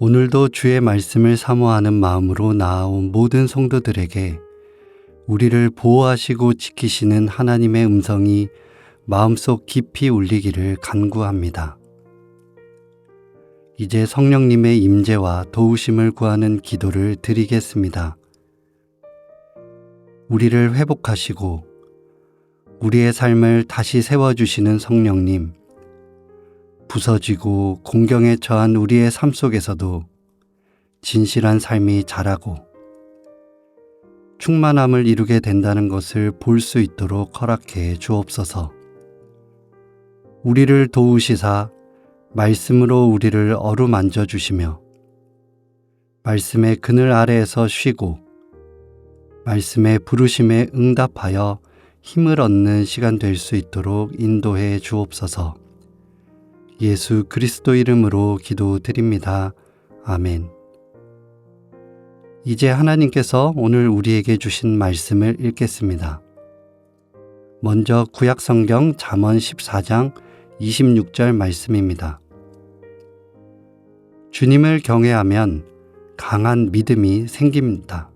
오늘도 주의 말씀을 사모하는 마음으로 나아온 모든 성도들에게 우리를 보호하시고 지키시는 하나님의 음성이 마음속 깊이 울리기를 간구합니다. 이제 성령님의 임재와 도우심을 구하는 기도를 드리겠습니다. 우리를 회복하시고 우리의 삶을 다시 세워주시는 성령님, 부서지고 공경에 처한 우리의 삶 속에서도 진실한 삶이 자라고 충만함을 이루게 된다는 것을 볼 수 있도록 허락해 주옵소서. 우리를 도우시사 말씀으로 우리를 어루만져 주시며 말씀의 그늘 아래에서 쉬고 말씀의 부르심에 응답하여 힘을 얻는 시간 될 수 있도록 인도해 주옵소서. 예수 그리스도 이름으로 기도드립니다. 아멘. 이제 하나님께서 오늘 우리에게 주신 말씀을 읽겠습니다. 먼저 구약성경 잠언 14장 26절 말씀입니다. 주님을 경외하면 강한 믿음이 생깁니다.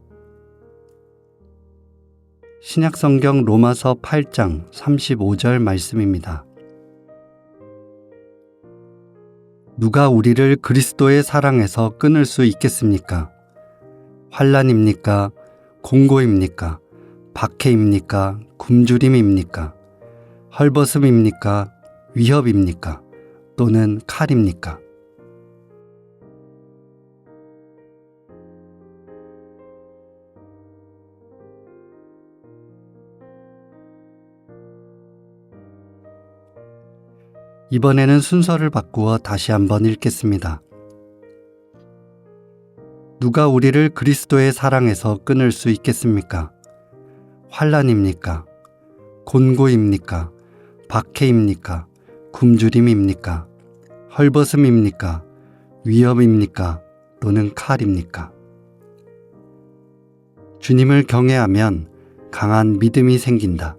신약성경 로마서 8장 35절 말씀입니다. 누가 우리를 그리스도의 사랑에서 끊을 수 있겠습니까? 환난입니까? 공고입니까? 박해입니까? 굶주림입니까? 헐벗음입니까? 위협입니까? 또는 칼입니까? 이번에는 순서를 바꾸어 다시 한번 읽겠습니다. 누가 우리를 그리스도의 사랑에서 끊을 수 있겠습니까? 환난입니까? 곤고입니까? 박해입니까? 굶주림입니까? 헐벗음입니까? 위협입니까? 또는 칼입니까? 주님을 경외하면 강한 믿음이 생긴다.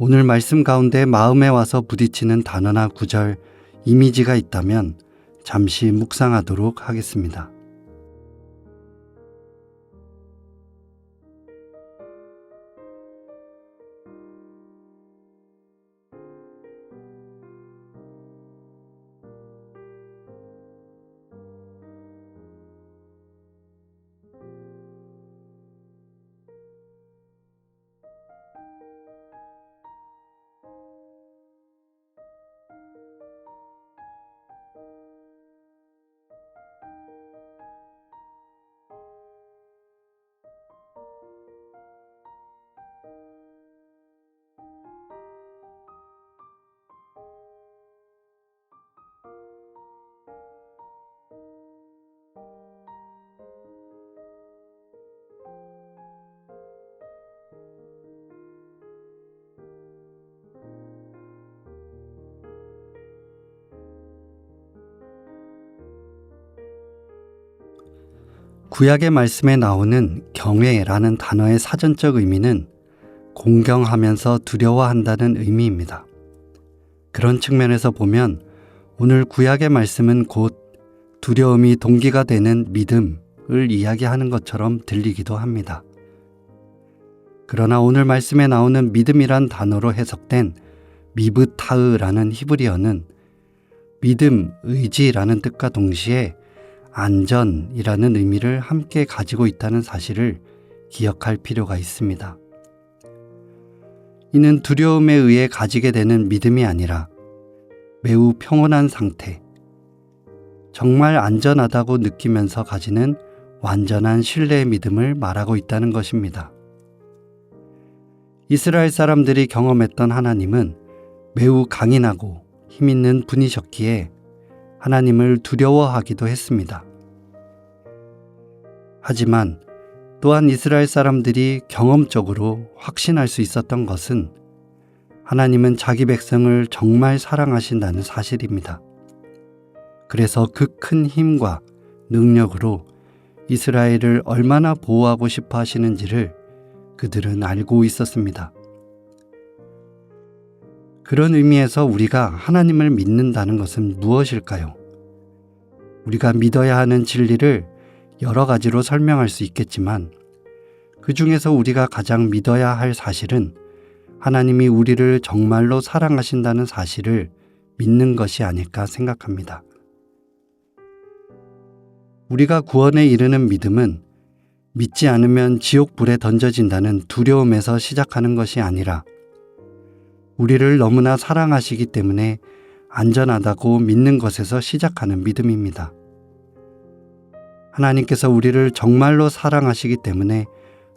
오늘 말씀 가운데 마음에 와서 부딪히는 단어나 구절, 이미지가 있다면 잠시 묵상하도록 하겠습니다. 구약의 말씀에 나오는 경외라는 단어의 사전적 의미는 공경하면서 두려워한다는 의미입니다. 그런 측면에서 보면 오늘 구약의 말씀은 곧 두려움이 동기가 되는 믿음을 이야기하는 것처럼 들리기도 합니다. 그러나 오늘 말씀에 나오는 믿음이란 단어로 해석된 미브타으라는 히브리어는 믿음, 의지라는 뜻과 동시에 안전이라는 의미를 함께 가지고 있다는 사실을 기억할 필요가 있습니다. 이는 두려움에 의해 가지게 되는 믿음이 아니라 매우 평온한 상태, 정말 안전하다고 느끼면서 가지는 완전한 신뢰의 믿음을 말하고 있다는 것입니다. 이스라엘 사람들이 경험했던 하나님은 매우 강인하고 힘있는 분이셨기에 하나님을 두려워하기도 했습니다. 하지만 또한 이스라엘 사람들이 경험적으로 확신할 수 있었던 것은 하나님은 자기 백성을 정말 사랑하신다는 사실입니다. 그래서 그 큰 힘과 능력으로 이스라엘을 얼마나 보호하고 싶어 하시는지를 그들은 알고 있었습니다. 그런 의미에서 우리가 하나님을 믿는다는 것은 무엇일까요? 우리가 믿어야 하는 진리를 여러 가지로 설명할 수 있겠지만 그 중에서 우리가 가장 믿어야 할 사실은 하나님이 우리를 정말로 사랑하신다는 사실을 믿는 것이 아닐까 생각합니다. 우리가 구원에 이르는 믿음은 믿지 않으면 지옥불에 던져진다는 두려움에서 시작하는 것이 아니라 우리를 너무나 사랑하시기 때문에 안전하다고 믿는 것에서 시작하는 믿음입니다. 하나님께서 우리를 정말로 사랑하시기 때문에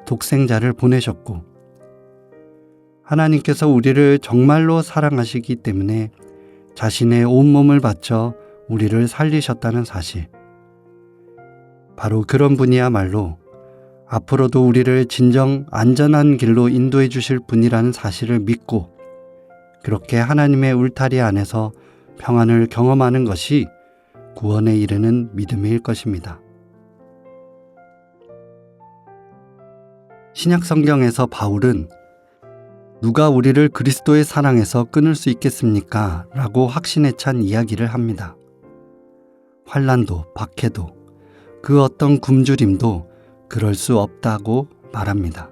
독생자를 보내셨고 하나님께서 우리를 정말로 사랑하시기 때문에 자신의 온몸을 바쳐 우리를 살리셨다는 사실. 바로 그런 분이야말로 앞으로도 우리를 진정 안전한 길로 인도해 주실 분이라는 사실을 믿고 그렇게 하나님의 울타리 안에서 평안을 경험하는 것이 구원에 이르는 믿음일 것입니다. 신약 성경에서 바울은 누가 우리를 그리스도의 사랑에서 끊을 수 있겠습니까? 라고 확신에 찬 이야기를 합니다. 환난도 박해도 그 어떤 굶주림도 그럴 수 없다고 말합니다.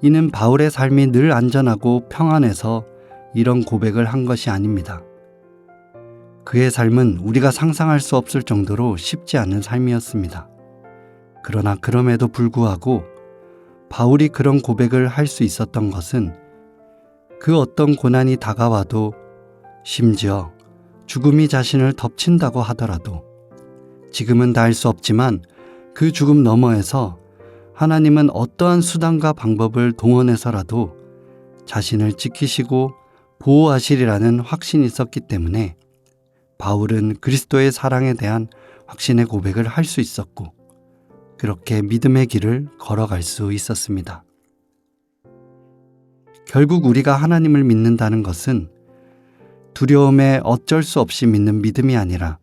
이는 바울의 삶이 늘 안전하고 평안해서 이런 고백을 한 것이 아닙니다. 그의 삶은 우리가 상상할 수 없을 정도로 쉽지 않은 삶이었습니다. 그러나 그럼에도 불구하고 바울이 그런 고백을 할 수 있었던 것은 그 어떤 고난이 다가와도 심지어 죽음이 자신을 덮친다고 하더라도 지금은 닿을 수 없지만 그 죽음 너머에서 하나님은 어떠한 수단과 방법을 동원해서라도 자신을 지키시고 보호하시리라는 확신이 있었기 때문에 바울은 그리스도의 사랑에 대한 확신의 고백을 할 수 있었고 그렇게 믿음의 길을 걸어갈 수 있었습니다. 결국 우리가 하나님을 믿는다는 것은 두려움에 어쩔 수 없이 믿는 믿음이 아니라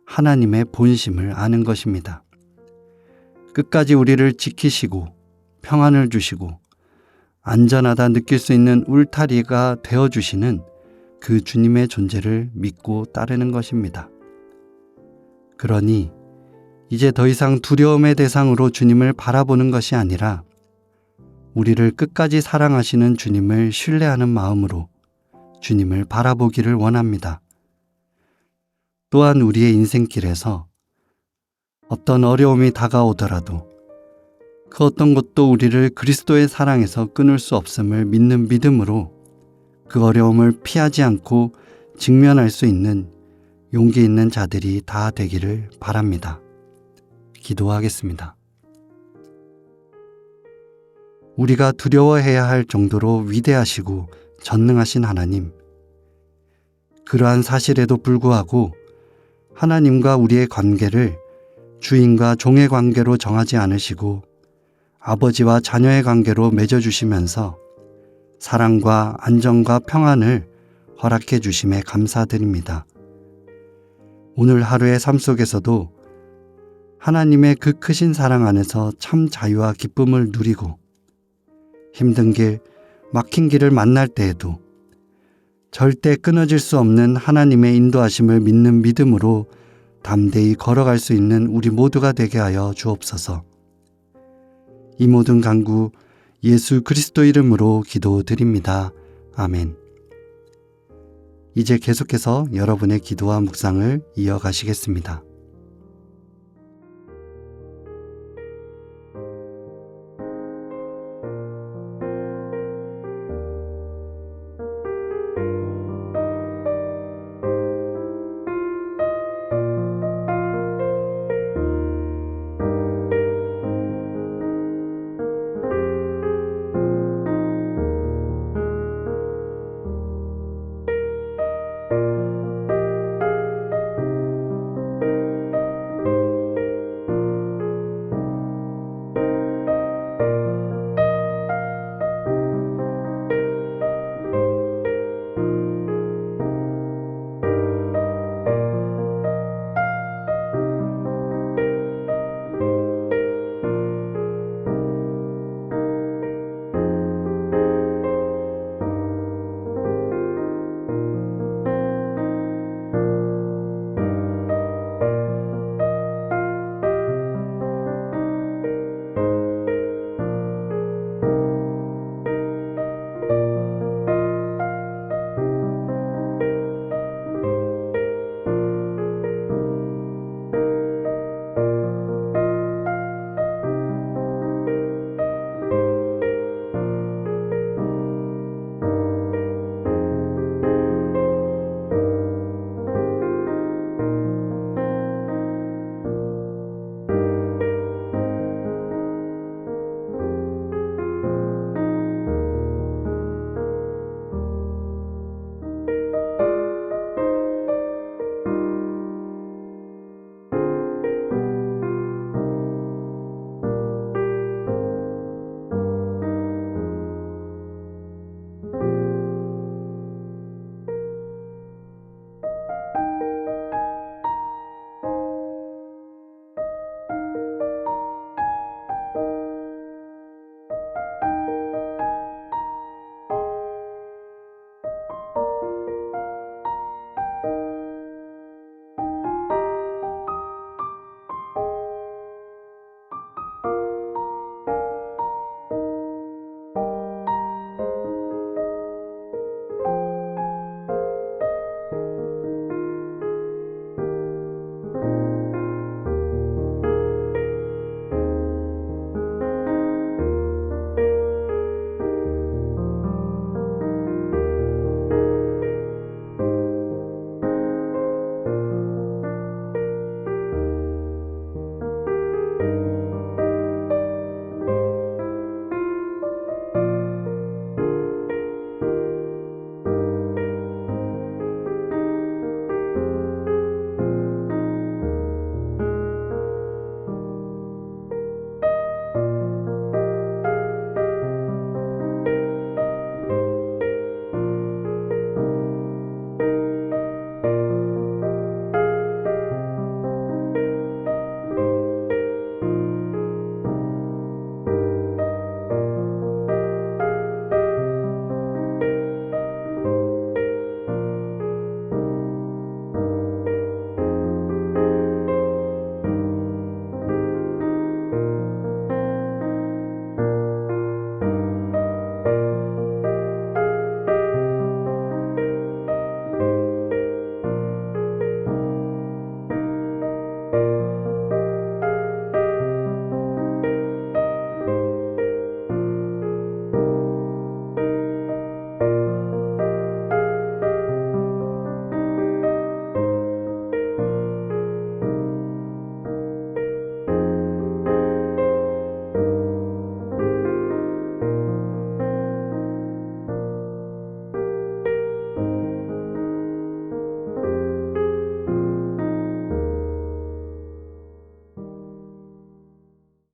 하나님의 본심을 아는 것입니다. 끝까지 우리를 지키시고 평안을 주시고 안전하다 느낄 수 있는 울타리가 되어주시는 그 주님의 존재를 믿고 따르는 것입니다. 그러니 이제 더 이상 두려움의 대상으로 주님을 바라보는 것이 아니라 우리를 끝까지 사랑하시는 주님을 신뢰하는 마음으로 주님을 바라보기를 원합니다. 또한 우리의 인생길에서 어떤 어려움이 다가오더라도 그 어떤 것도 우리를 그리스도의 사랑에서 끊을 수 없음을 믿는 믿음으로 그 어려움을 피하지 않고 직면할 수 있는 용기 있는 자들이 다 되기를 바랍니다. 기도하겠습니다. 우리가 두려워해야 할 정도로 위대하시고 전능하신 하나님, 그러한 사실에도 불구하고 하나님과 우리의 관계를 주인과 종의 관계로 정하지 않으시고 아버지와 자녀의 관계로 맺어주시면서 사랑과 안정과 평안을 허락해 주심에 감사드립니다. 오늘 하루의 삶 속에서도 하나님의 그 크신 사랑 안에서 참 자유와 기쁨을 누리고 힘든 길, 막힌 길을 만날 때에도 절대 끊어질 수 없는 하나님의 인도하심을 믿는 믿음으로 담대히 걸어갈 수 있는 우리 모두가 되게 하여 주옵소서. 이 모든 간구 예수 그리스도 이름으로 기도드립니다. 아멘. 이제 계속해서 여러분의 기도와 묵상을 이어가시겠습니다.